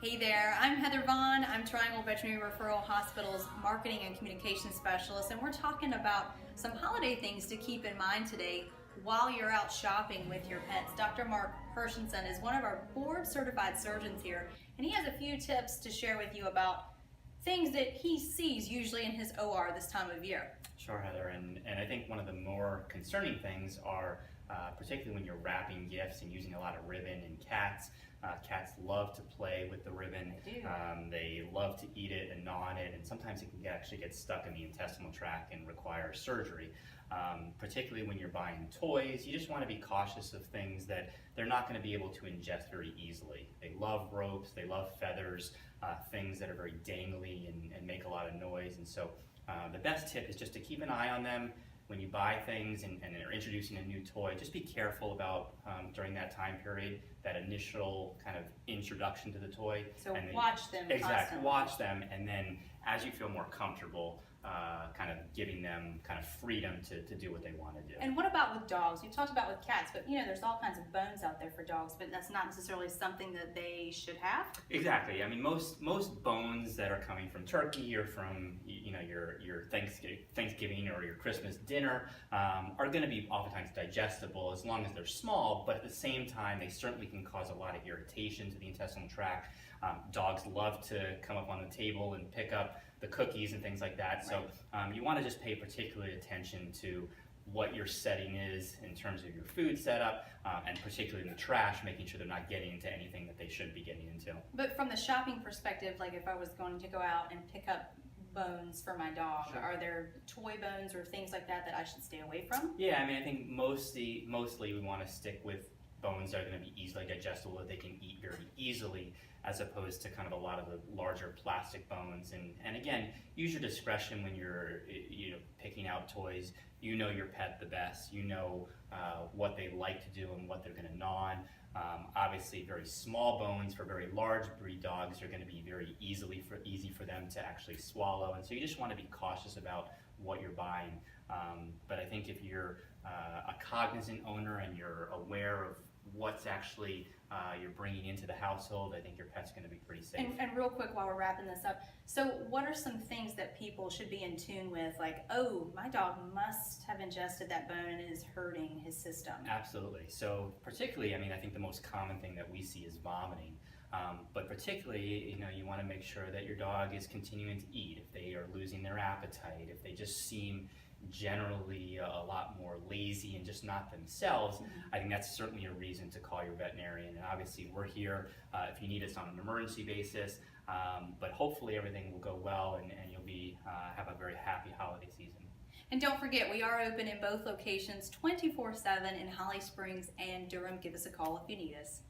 Hey there, I'm Heather Vaughn. I'm Triangle Veterinary Referral Hospital's Marketing and Communication Specialist, and we're talking about some holiday things to keep in mind today while you're out shopping with your pets. Dr. Marc Hirshenson is one of our board-certified surgeons here, and he has a few tips to share with you about things that he sees usually in his OR this time of year. Sure, Heather, and I think one of the more concerning things are particularly when you're wrapping gifts and using a lot of ribbon in cats. Cats love to play with the ribbon. They do. They love to eat it and gnaw on it, and sometimes it can actually get stuck in the intestinal tract and require surgery. Particularly when you're buying toys, you just want to be cautious of things that they're not going to be able to ingest very easily. They love ropes, they love feathers, things that are very dangly and make a lot of noise, and so the best tip is just to keep an eye on them. When you buy things and are introducing a new toy, just be careful about during that time period, that initial kind of introduction to the toy. So watch them Exactly, constantly. watch them, and then as you feel more comfortable, kind of giving them kind of freedom to do what they want to do. And what about with dogs? We've talked about with cats, but there's all kinds of bones out there for dogs, but that's not necessarily something that they should have. Exactly. I mean, most bones that are coming from turkey or from your Thanksgiving or your Christmas dinner are going to be oftentimes digestible as long as they're small, but at the same time they certainly can cause a lot of irritation to the intestinal tract. Dogs love to come up on the table and pick up the cookies and things like that. Right. So you want to just pay particular attention to what your setting is in terms of your food setup, and particularly in the trash, making sure they're not getting into anything that they shouldn't be getting into. But from the shopping perspective, like if I was going to go out and pick up bones for my dog, Sure. Are there toy bones or things like that that I should stay away from? Yeah, I mean, I think mostly we want to stick with bones that are going to be easily digestible, that they can eat very easily, as opposed to kind of a lot of the larger plastic bones. And again, use your discretion when you're picking out toys. You know your pet the best. You know what they like to do and what they're going to gnaw on. Obviously, very small bones for very large breed dogs are going to be very easy for them to actually swallow. And so you just want to be cautious about what you're buying. But I think if you're a cognizant owner and you're aware of what's actually you're bringing into the household, I think your pet's going to be pretty safe. And real quick while we're wrapping this up, so what are some things that people should be in tune with? Like, oh, my dog must have ingested that bone and it is hurting his system. Absolutely. So particularly, I mean, I think the most common thing that we see is vomiting. But particularly, you want to make sure that your dog is continuing to eat. If they are losing their appetite, if they just seem generally a lot more lazy and just not themselves, I think that's certainly a reason to call your veterinarian. And obviously we're here if you need us on an emergency basis, but hopefully everything will go well and you'll have a very happy holiday season. And don't forget, we are open in both locations 24/7 in Holly Springs and Durham. Give us a call if you need us.